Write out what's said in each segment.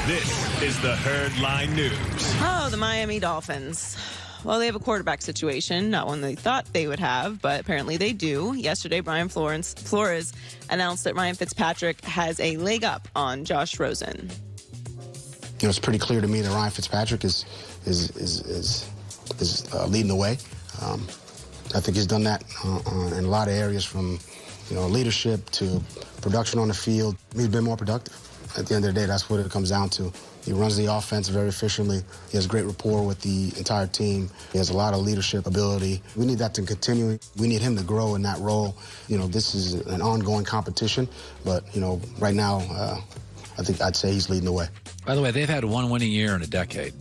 This is the Herd Line News. Oh, the Miami Dolphins. Well, they have a quarterback situation, not one they thought they would have, but apparently they do. Yesterday, Flores announced that Ryan Fitzpatrick has a leg up on Josh Rosen. It's pretty clear to me that Ryan Fitzpatrick is leading the way. I think he's done that in a lot of areas, from leadership to production on the field. He's been more productive. At the end of the day, that's what it comes down to. He runs the offense very efficiently. He has great rapport with the entire team. He has a lot of leadership ability. We need that to continue. We need him to grow in that role. This is an ongoing competition, but, right now, I think I'd say he's leading the way. By the way, they've had one winning year in a decade.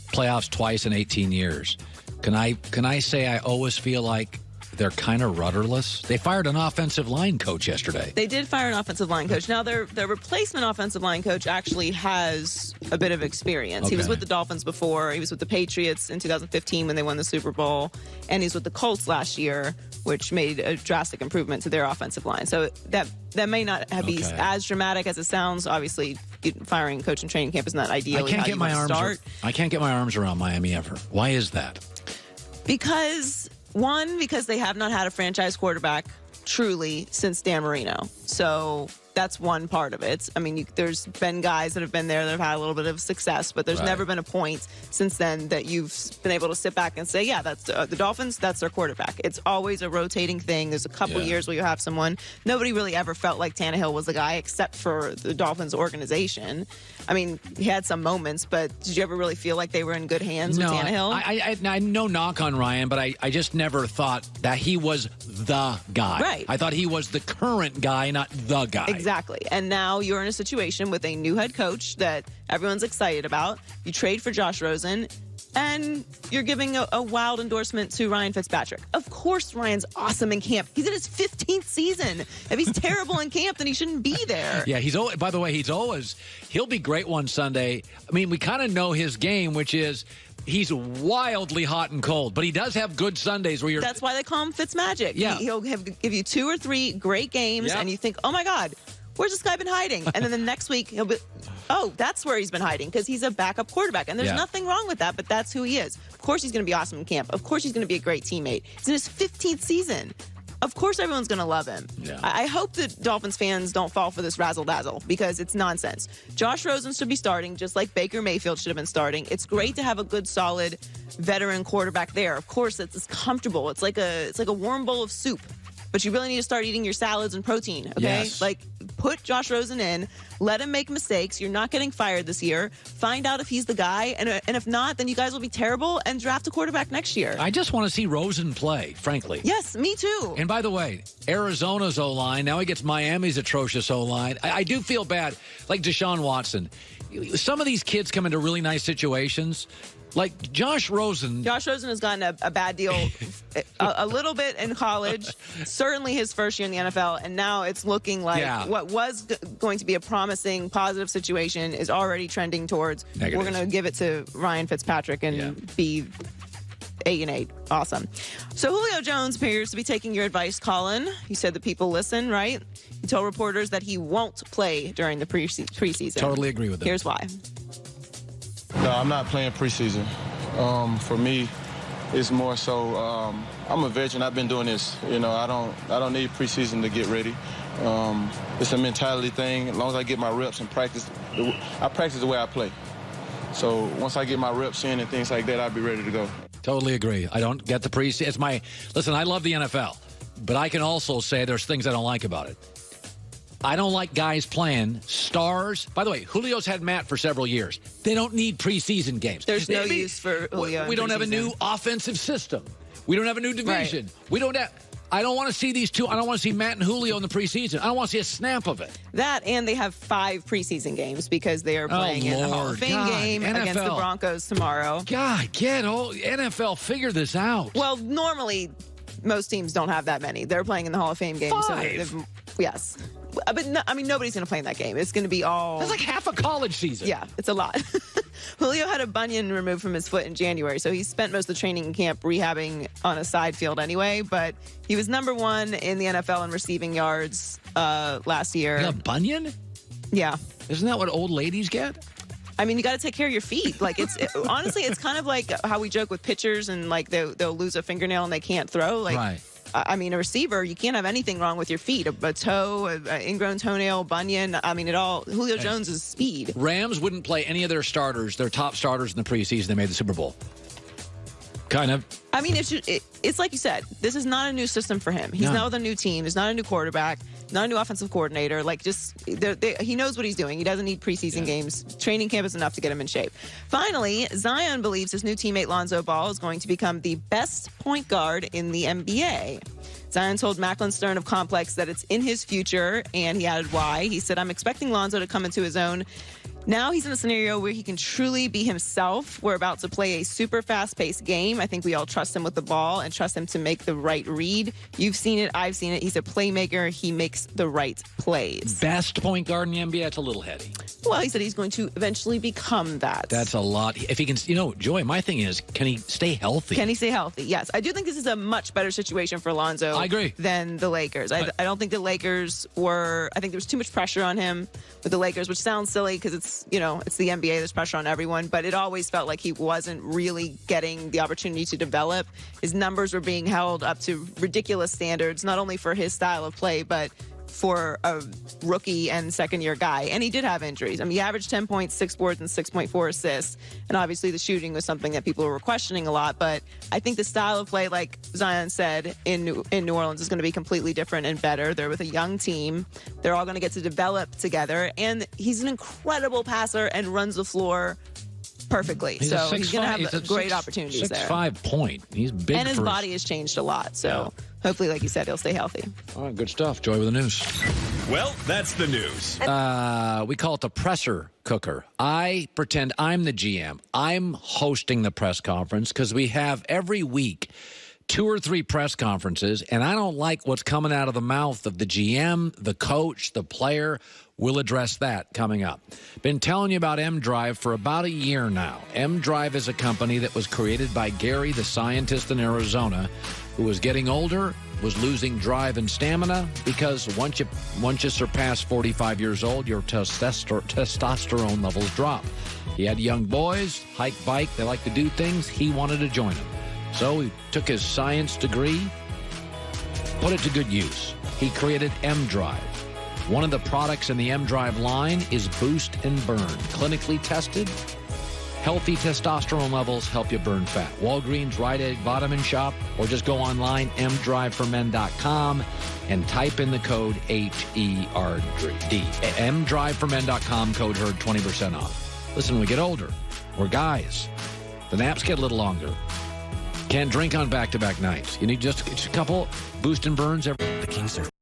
Playoffs twice in 18 years. Can I say I always feel like they're kind of rudderless? They fired an offensive line coach yesterday. They did fire an offensive line coach. Now, their replacement offensive line coach actually has a bit of experience. Okay. He was with the Dolphins before. He was with the Patriots in 2015 when they won the Super Bowl. And he's with the Colts last year, which made a drastic improvement to their offensive line. So that may not be as dramatic as it sounds. Obviously, firing coach in training camp is not ideally how you want to start. I can't get my arms around Miami ever. Why is that? Because they have not had a franchise quarterback truly since Dan Marino. So that's one part of it. I mean, there's been guys that have been there that have had a little bit of success, but there's never been a point since then that you've been able to sit back and say, yeah, that's the Dolphins, that's their quarterback. It's always a rotating thing. There's a couple years where you have someone. Nobody really ever felt like Tannehill was the guy except for the Dolphins organization. I mean, he had some moments, but did you ever really feel like they were in good hands with Tannehill? I no knock on Ryan, but I just never thought that he was the guy. Right. I thought he was the current guy, not the guy. Exactly. And now you're in a situation with a new head coach that everyone's excited about. You trade for Josh Rosen, and you're giving a wild endorsement to Ryan Fitzpatrick. Of course Ryan's awesome in camp. He's in his 15th season. If he's terrible in camp, then he shouldn't be there. Yeah, by the way, he'll be great one Sunday. I mean, we kind of know his game, which is he's wildly hot and cold, but he does have good Sundays where That's why they call him Fitzmagic. Yeah. He'll give you 2 or 3 great games, and you think, oh my God, where's this guy been hiding? And then the next week he'll be, oh, that's where he's been hiding, because he's a backup quarterback. And there's nothing wrong with that, but that's who he is. Of course he's going to be awesome in camp. Of course he's going to be a great teammate. He's in his 15th season. Of course everyone's going to love him. Yeah. I hope that Dolphins fans don't fall for this razzle-dazzle, because it's nonsense. Josh Rosen should be starting, just like Baker Mayfield should have been starting. It's great to have a good, solid veteran quarterback there. Of course, it's comfortable. It's like a warm bowl of soup. But you really need to start eating your salads and protein, okay? Yes. Like, put Josh Rosen in, let him make mistakes. You're not getting fired this year. Find out if he's the guy, and if not, then you guys will be terrible, and draft a quarterback next year. I just want to see Rosen play, frankly. Yes, me too. And by the way, Arizona's O-line, now he gets Miami's atrocious O-line. I do feel bad, like Deshaun Watson. Some of these kids come into really nice situations. Like Josh Rosen. Josh Rosen has gotten a bad deal a little bit in college, certainly his first year in the NFL, and now it's looking like what was going to be a promising, positive situation is already trending towards negative. We're going to give it to Ryan Fitzpatrick and be 8-8. Awesome. So Julio Jones appears to be taking your advice, Colin. You said that people listen, right? You told reporters that he won't play during the preseason. Totally agree with that. Here's why. No, I'm not playing preseason. For me, it's more so I'm a veteran. I've been doing this. I don't need preseason to get ready. It's a mentality thing. As long as I get my reps and practice, I practice the way I play. So once I get my reps in and things like that, I'll be ready to go. Totally agree. I don't get the preseason. Listen, I love the NFL, but I can also say there's things I don't like about it. I don't like guys playing stars. By the way, Julio's had Matt for several years. They don't need preseason games. There's no use for Julio. We don't have a new offensive system. We don't have a new division. Right. I don't want to see these two. I don't want to see Matt and Julio in the preseason. I don't want to see a snap of it. That, and they have 5 preseason games because they are playing in the Hall of Fame game against the Broncos tomorrow. God, NFL, figure this out. Well, normally most teams don't have that many. They're playing in the Hall of Fame game. 5. So yes. But no, nobody's going to play in that game. It's going to be all... That's like half a college season. Yeah, it's a lot. Julio had a bunion removed from his foot in January, so he spent most of the training camp rehabbing on a side field anyway, but he was #1 in the NFL in receiving yards last year. You got a bunion? Yeah. Isn't that what old ladies get? I mean, you got to take care of your feet. Like, honestly, it's kind of like how we joke with pitchers and like they'll lose a fingernail and they can't throw. Like, Right. I mean, a receiver, you can't have anything wrong with your feet. A toe, an ingrown toenail, bunion. I mean, Julio Jones is speed. Rams wouldn't play any of their starters, their top starters in the preseason. They made the Super Bowl. Kind of. I mean, it's like you said, this is not a new system for him. He's not with a new team. He's not a new quarterback, not a new offensive coordinator. Like, he knows what he's doing. He doesn't need preseason games. Training camp is enough to get him in shape. Finally, Zion believes his new teammate Lonzo Ball is going to become the best point guard in the NBA. Zion told Macklin Stern of Complex that it's in his future, and he added why. He said, I'm expecting Lonzo to come into his own. Now he's in a scenario where he can truly be himself. We're about to play a super fast-paced game. I think we all trust him with the ball and trust him to make the right read. You've seen it. I've seen it. He's a playmaker. He makes the right plays. Best point guard in the NBA? That's a little heady. Well, he said he's going to eventually become that. That's a lot. If he can, Joy, my thing is, can he stay healthy? Can he stay healthy? Yes. I do think this is a much better situation for Lonzo I agree. than the Lakers. I don't think the Lakers were, I think there was too much pressure on him with the Lakers, which sounds silly because it's the NBA, there's pressure on everyone, but it always felt like he wasn't really getting the opportunity to develop. His numbers were being held up to ridiculous standards, not only for his style of play, but for a rookie and second-year guy. And he did have injuries. I mean, he averaged 10 points, 6 boards, and 6.4 assists. And obviously the shooting was something that people were questioning a lot. But I think the style of play, like Zion said, in New Orleans is going to be completely different and better. They're with a young team. They're all going to get to develop together. And he's an incredible passer and runs the floor perfectly. He's going to have great opportunities there. 6'5" point. He's big. And his body has changed a lot. So hopefully, like you said, he'll stay healthy. All right, good stuff. Joy with the news. Well, that's the news. We call it the presser cooker. I pretend I'm the GM. I'm hosting the press conference because we have every week 2 or 3 press conferences, and I don't like what's coming out of the mouth of the GM, the coach, the player. We'll address that coming up. Been telling you about M-Drive for about a year now. M-Drive is a company that was created by Gary, the scientist in Arizona, who was getting older, was losing drive and stamina because once you surpass 45 years old, your testosterone levels drop. He had young boys, hike, bike, they like to do things. He wanted to join them. So he took his science degree, put it to good use. He created M-Drive. One of the products in the M-Drive line is Boost and Burn. Clinically tested, healthy testosterone levels help you burn fat. Walgreens, Rite Aid, Vitamin Shop, or just go online, mdriveformen.com, and type in the code HERD. mdriveformen.com, code HERD, 20% off. Listen, when we get older, we're guys. The naps get a little longer. Can't drink on back-to-back nights. You need just a couple Boost and Burns every... The King Service.